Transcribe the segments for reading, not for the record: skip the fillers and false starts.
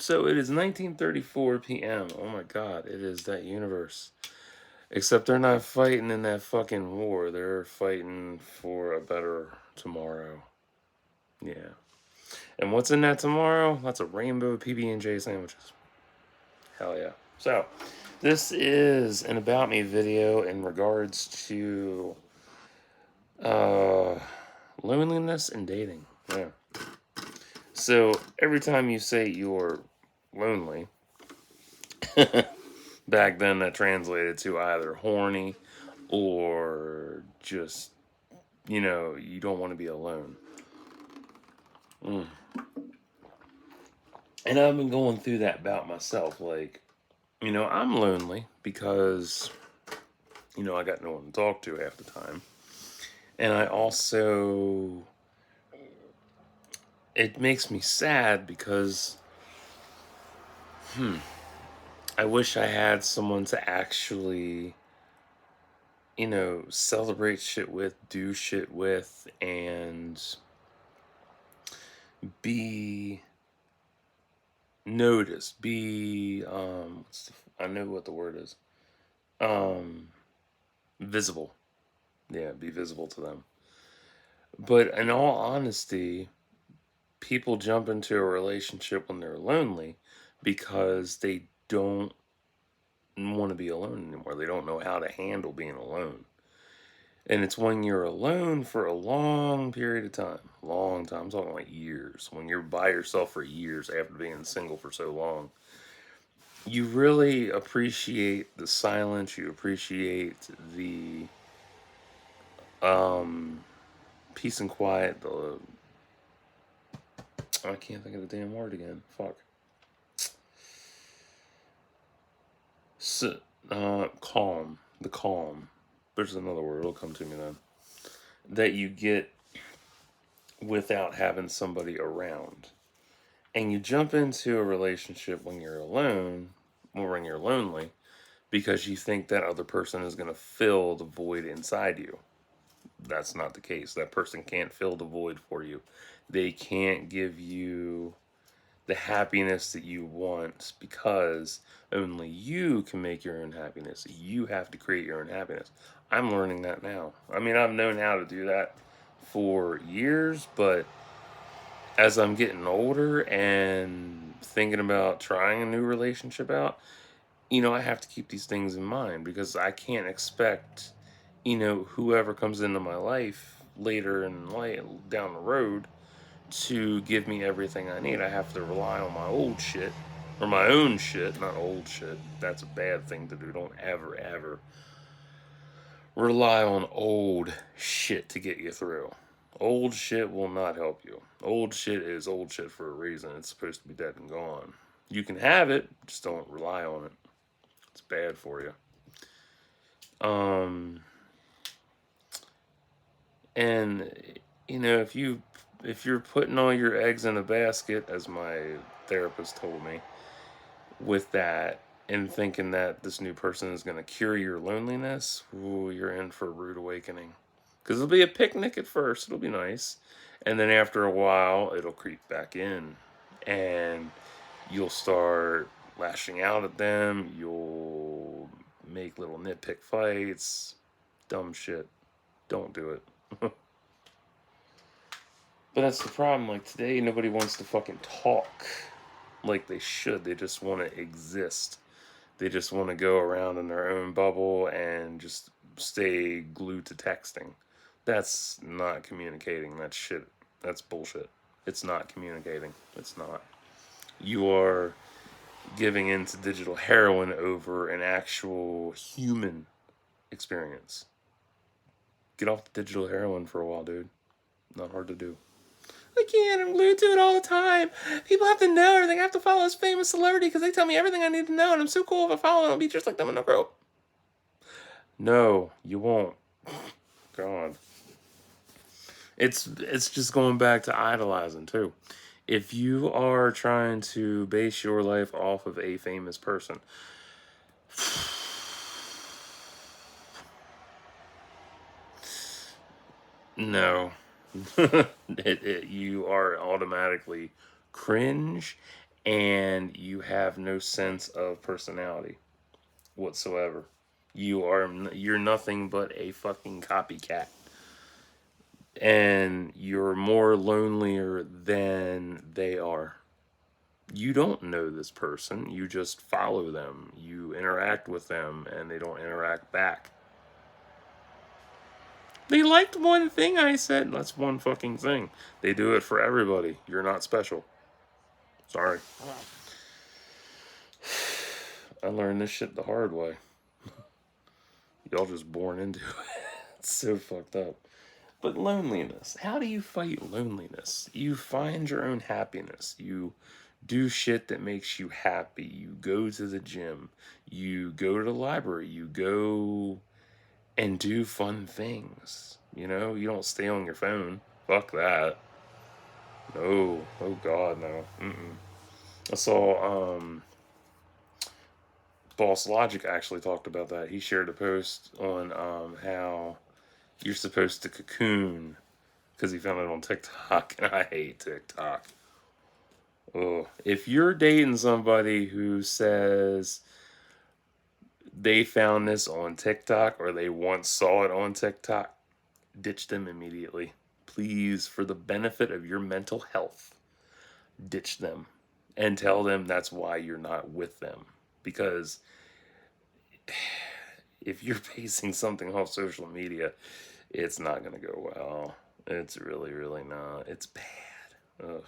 So it is 19:34 p.m. Oh my god, it is that universe. Except they're not fighting in that fucking war. They're fighting for a better tomorrow. Yeah. And what's in that tomorrow? That's a rainbow PB&J sandwiches. Hell yeah. So, this is an About Me video in regards to uh, loneliness and dating. Yeah. So, every time you say you're lonely, back then that translated to either horny or just, you don't want to be alone. Mm. And I've been going through that about myself. Like, I'm lonely because, I got no one to talk to half the time. And I also, it makes me sad because, I wish I had someone to actually, celebrate shit with, do shit with, and be noticed, be, I know what the word is, um, visible. Yeah, be visible to them. But in all honesty, people jump into a relationship when they're lonely because they don't want to be alone anymore. They don't know how to handle being alone. And it's when you're alone for a long period of time, long time, I'm talking like years, when you're by yourself for years after being single for so long, you really appreciate the silence, you appreciate the um, peace and quiet, I can't think of the damn word again. Fuck. So, calm. The calm. There's another word. It'll come to me then. That you get without having somebody around. And you jump into a relationship when you're alone or when you're lonely because you think that other person is going to fill the void inside you. That's not the case. That person can't fill the void for you. They can't give you the happiness that you want because only you can make your own happiness. You have to create your own happiness. I'm learning that now. I mean, I've known how to do that for years, but as I'm getting older and thinking about trying a new relationship out, I have to keep these things in mind because I can't expect, whoever comes into my life later in life down the road to give me everything I need. I have to rely on my old shit or my own shit, not old shit. That's a bad thing to do. Don't ever, ever rely on old shit to get you through. Old shit will not help you. Old shit is old shit for a reason. It's supposed to be dead and gone. You can have it, just don't rely on it. It's bad for you. Um, and if you're putting all your eggs in a basket, as my therapist told me, with that and thinking that this new person is going to cure your loneliness, ooh, you're in for a rude awakening. Because it'll be a picnic at first, it'll be nice. And then after a while, it'll creep back in. And you'll start lashing out at them. You'll make little nitpick fights. Dumb shit. Don't do it. But that's the problem. Like today, nobody wants to fucking talk like they should. They just want to exist. They just want to go around in their own bubble and just stay glued to texting. That's not communicating. That's shit. That's bullshit. It's not communicating. It's not. You are giving into digital heroin over an actual human experience. Get off the digital heroin for a while, dude. Not hard to do. I can't. I'm glued to it all the time. People have to know everything. I have to follow this famous celebrity because they tell me everything I need to know, and I'm so cool if I follow them. I'll be just like them in a group. No, you won't. God. It's just going back to idolizing too. If you are trying to base your life off of a famous person, no. You are automatically cringe and you have no sense of personality whatsoever. You're nothing but a fucking copycat. And you're more lonelier than they are. You don't know this person, you just follow them, you interact with them, and they don't interact back. They liked one thing I said. That's one fucking thing. They do it for everybody. You're not special. Sorry. I learned this shit the hard way. Y'all just born into it. It's so fucked up. But loneliness. How do you fight loneliness? You find your own happiness. You do shit that makes you happy. You go to the gym. You go to the library. You go and do fun things. You know, you don't stay on your phone. Fuck that. No. Oh God, no. Mm-mm. I saw Boss Logic actually talked about that. He shared a post on how you're supposed to cocoon because he found it on TikTok, and I hate TikTok. Oh, if you're dating somebody who says they found this on TikTok or they once saw it on TikTok, ditch them immediately. Please, for the benefit of your mental health, ditch them and tell them that's why you're not with them. Because if you're basing something off social media, it's not going to go well. It's really, really not. It's bad. Ugh.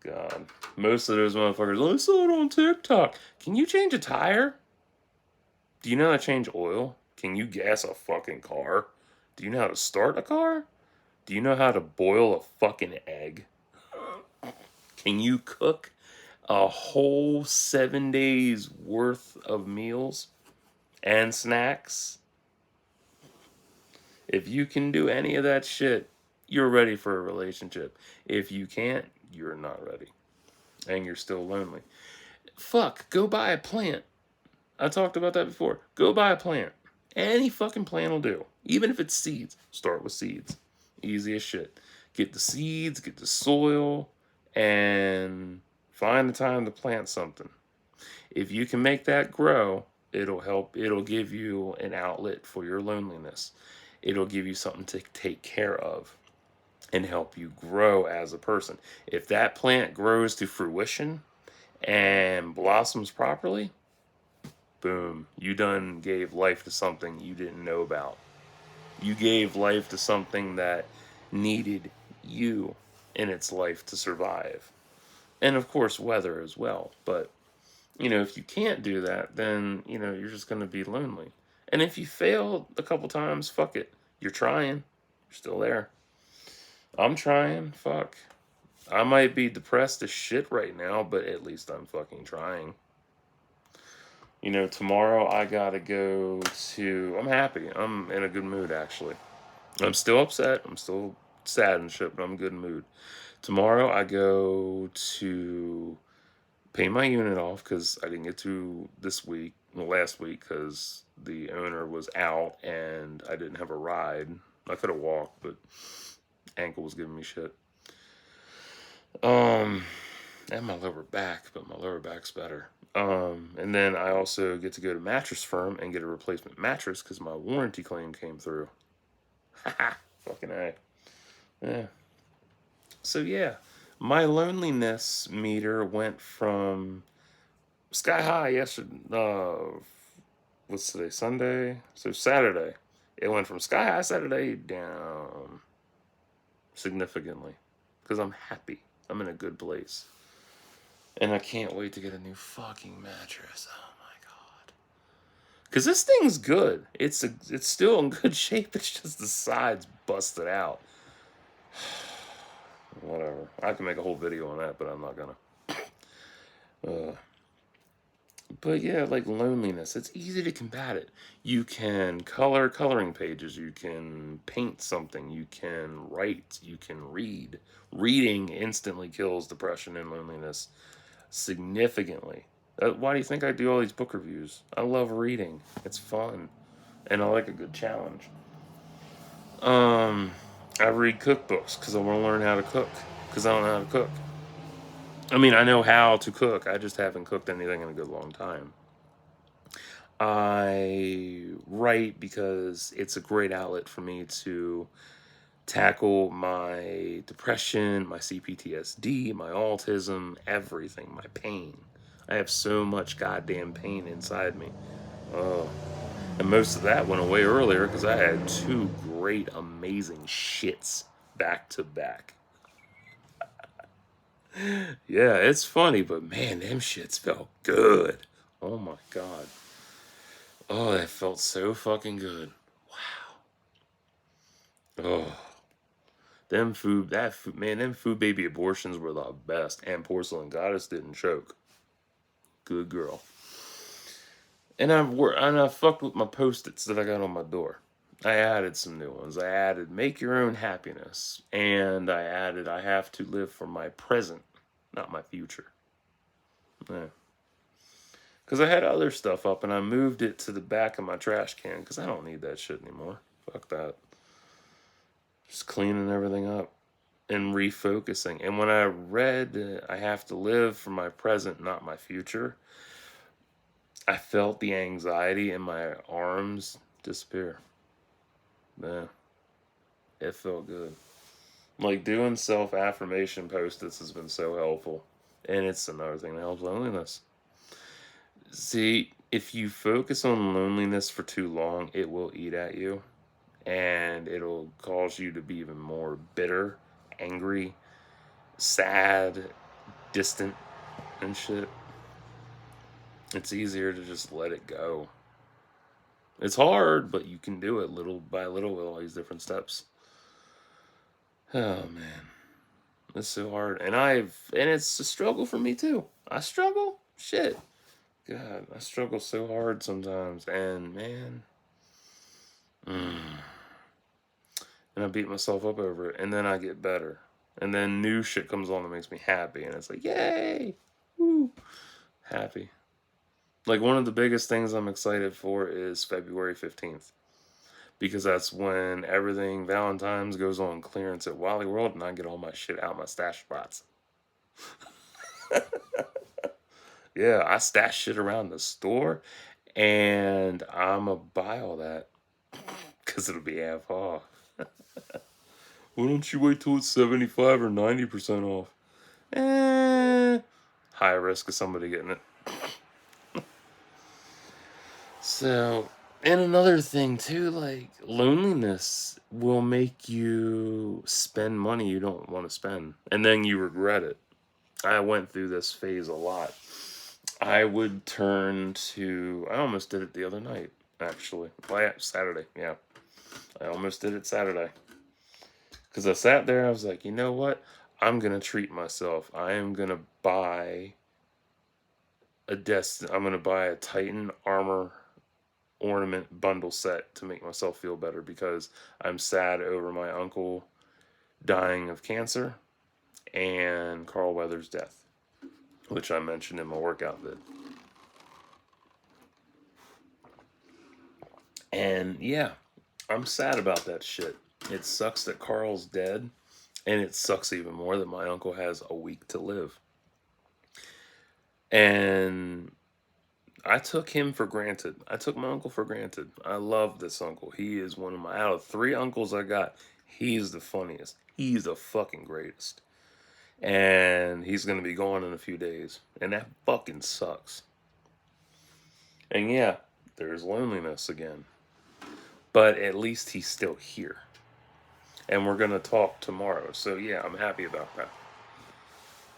God. Most of those motherfuckers, oh, I saw it on TikTok. Can you change a tire? Do you know how to change oil? Can you gas a fucking car? Do you know how to start a car? Do you know how to boil a fucking egg? Can you cook a whole 7 days worth of meals and snacks? If you can do any of that shit, you're ready for a relationship. If you can't, you're not ready. And you're still lonely. Fuck, go buy a plant. I talked about that before. Go buy a plant. Any fucking plant will do. Even if it's seeds. Start with seeds. Easy as shit. Get the seeds, get the soil, and find the time to plant something. If you can make that grow, it'll help. It'll give you an outlet for your loneliness. It'll give you something to take care of and help you grow as a person. If that plant grows to fruition and blossoms properly, boom, you done gave life to something you didn't know about. You gave life to something that needed you in its life to survive. And of course, weather as well. But, if you can't do that, then, you're just going to be lonely. And if you fail a couple times, fuck it. You're trying. You're still there. I'm trying. Fuck. I might be depressed as shit right now, but at least I'm fucking trying. Tomorrow I gotta go to. I'm happy. I'm in a good mood, actually. I'm still upset. I'm still sad and shit, but I'm in a good mood. Tomorrow I go to pay my unit off because I didn't get to this week, last week, because the owner was out and I didn't have a ride. I could have walked, but ankle was giving me shit. And my lower back, but my lower back's better. And then I also get to go to Mattress Firm and get a replacement mattress because my warranty claim came through. Haha, fucking A. Yeah. So yeah, my loneliness meter went from sky high yesterday. What's today? Sunday. So Saturday, it went from sky high Saturday down significantly because I'm happy. I'm in a good place. And I can't wait to get a new fucking mattress. Oh my god. Cause this thing's good. It's still in good shape. It's just the sides busted out. Whatever. I can make a whole video on that, but I'm not gonna. But yeah, like loneliness. It's easy to combat it. You can color coloring pages. You can paint something. You can write. You can read. Reading instantly kills depression and loneliness significantly. Why do you think I do all these book reviews? I love reading. It's fun. And I like a good challenge. I read cookbooks because I want to learn how to cook. Because I don't know how to cook. I mean, I know how to cook. I just haven't cooked anything in a good long time. I write because it's a great outlet for me to tackle my depression, my CPTSD, my autism, everything, my pain. I have so much goddamn pain inside me. Oh. And most of that went away earlier because I had two great, amazing shits back to back. Yeah, it's funny, but man, them shits felt good. Oh my god. Oh, that felt so fucking good. Oh, them food baby abortions were the best. And Porcelain Goddess didn't choke. Good girl. And I fucked with my post-its that I got on my door. I added some new ones. I added make your own happiness, and I added I have to live for my present, not my future. Yeah. Because I had other stuff up, and I moved it to the back of my trash can because I don't need that shit anymore. Fuck that. Just cleaning everything up and refocusing. And when I read I have to live for my present, not my future, I felt the anxiety in my arms disappear. Yeah, it felt good. Like doing self affirmation post-its has been so helpful. And it's another thing that helps loneliness. See, if you focus on loneliness for too long, it will eat at you. And it'll cause you to be even more bitter, angry, sad, distant, and shit. It's easier to just let it go. It's hard, but you can do it little by little with all these different steps. Oh man, it's so hard, and it's a struggle for me too. I struggle, shit. God, I struggle so hard sometimes, and man, and I beat myself up over it, and then I get better, and then new shit comes along that makes me happy, and it's like yay, woo, happy. Like one of the biggest things I'm excited for is February 15th. Because that's when everything Valentine's goes on clearance at Wally World and I get all my shit out of my stash spots. Yeah, I stash shit around the store and I'm going to buy all that because it'll be half off. Why don't you wait till it's 75 or 90% off? Eh, high risk of somebody getting it. So, and another thing too, like loneliness will make you spend money you don't want to spend, and then you regret it. I went through this phase a lot. I would turn to, I almost did it the other night, actually. Well, yeah, Saturday, yeah. I almost did it Saturday. Because I sat there, I was like, you know what? I'm going to treat myself. I am going to buy I'm going to buy a Titan armor ornament bundle set to make myself feel better because I'm sad over my uncle dying of cancer and Carl Weathers' death, which I mentioned in my workout vid. And yeah, I'm sad about that shit. It sucks that Carl's dead, and it sucks even more that my uncle has a week to live. And I took him for granted. I took my uncle for granted. I love this uncle. He is one of my, out of three uncles I got, he's the funniest. He's the fucking greatest. And he's going to be gone in a few days. And that fucking sucks. And yeah, there's loneliness again. But at least he's still here. And we're going to talk tomorrow. So yeah, I'm happy about that.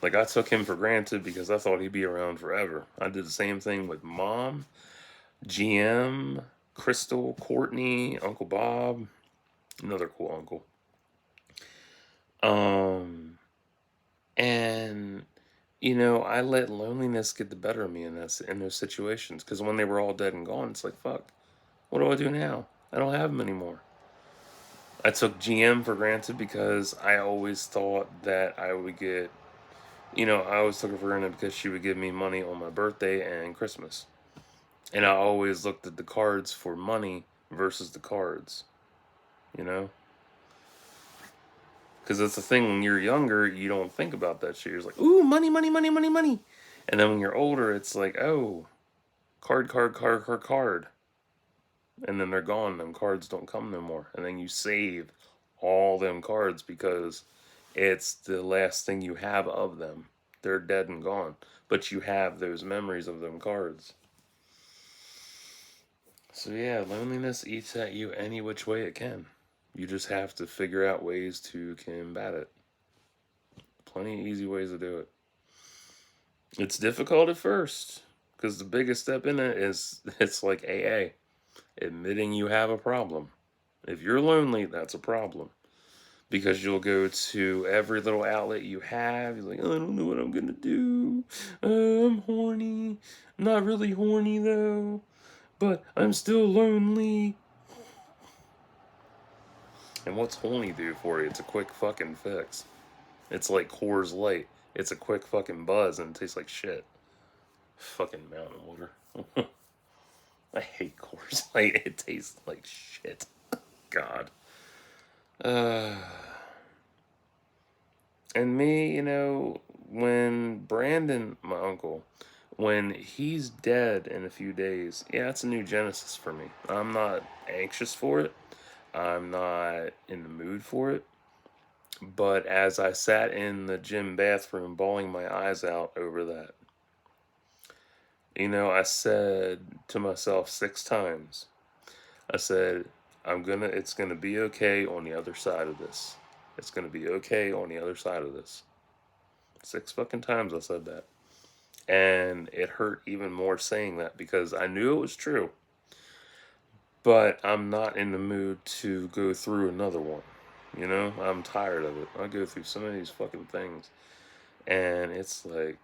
Like, I took him for granted because I thought he'd be around forever. I did the same thing with Mom, GM, Crystal, Courtney, Uncle Bob, another cool uncle. And you know, I let loneliness get the better of me in those situations because when they were all dead and gone, it's like, fuck, what do I do now? I don't have them anymore. I took GM for granted because I always thought that I would get, I always took her for granted because she would give me money on my birthday and Christmas. And I always looked at the cards for money versus the cards, you know? Because that's the thing, when you're younger, you don't think about that shit. You're just like, ooh, money, money, money, money, money. And then when you're older, it's like, oh, card, card, card, card, card. And then they're gone. Them cards don't come no more. And then you save all them cards because it's the last thing you have of them. They're dead and gone. But you have those memories of them cards. So yeah, loneliness eats at you any which way it can. You just have to figure out ways to combat it. Plenty of easy ways to do it. It's difficult at first because the biggest step in it is it's like AA, admitting you have a problem. If you're lonely, that's a problem because you'll go to every little outlet you have. You're like, oh, I don't know what I'm gonna do. I'm horny. I'm not really horny though, but I'm still lonely. And what's horny do for you? It's a quick fucking fix. It's like Coors Light. It's a quick fucking buzz and it tastes like shit. Fucking mountain water. I hate Coors Light. It tastes like shit. God. Uh, and me, when Brandon, my uncle, when he's dead in a few days, yeah, it's a new Genesis for me. I'm not anxious for it. I'm not in the mood for it. But as I sat in the gym bathroom bawling my eyes out over that, I said to myself 6 times, I said, it's gonna be okay on the other side of this. It's gonna be okay on the other side of this. 6 fucking times I said that. And it hurt even more saying that because I knew it was true. But I'm not in the mood to go through another one. I'm tired of it. I go through some of these fucking things. And it's like,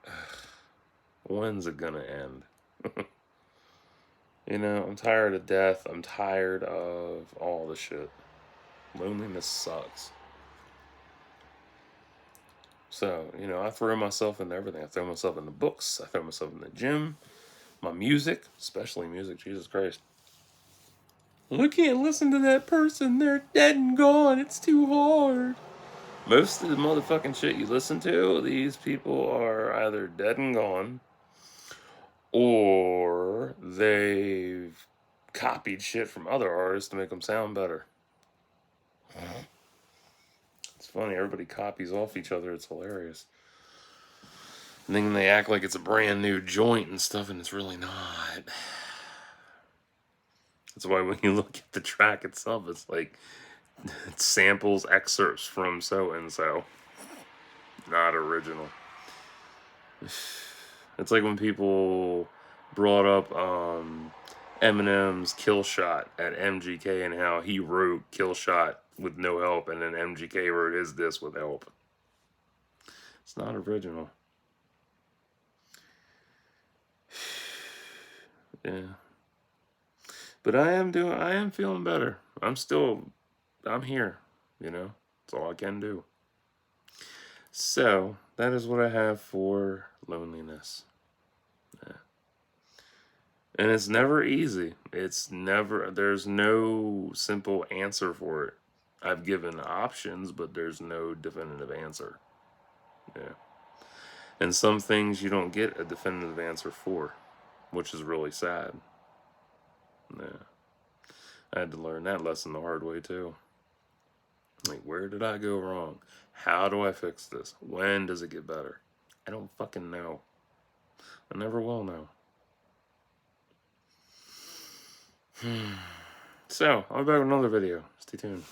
when's it gonna end? I'm tired of death. I'm tired of all the shit. Loneliness sucks. So, I throw myself into everything. I throw myself in the books. I throw myself in the gym. My music, especially music, Jesus Christ. I can't listen to that person. They're dead and gone. It's too hard. Most of the motherfucking shit you listen to, these people are either dead and gone, or they've copied shit from other artists to make them sound better. It's funny, everybody copies off each other. It's hilarious. And then they act like it's a brand new joint and stuff, and it's really not. That's why when you look at the track itself, it's like it samples excerpts from so and so, not original. It's like when people brought up Eminem's Kill Shot at MGK and how he wrote Kill Shot with no help, and then MGK wrote his disc with help. It's not original. Yeah. But I am feeling better. I'm here, That's all I can do. So, that is what I have for loneliness. Yeah. And it's never easy. There's no simple answer for it. I've given options, but there's no definitive answer. Yeah. And some things you don't get a definitive answer for, which is really sad. Yeah. I had to learn that lesson the hard way too. Like, where did I go wrong? How do I fix this? When does it get better? I don't fucking know. I never will know. So, I'll be back with another video. Stay tuned.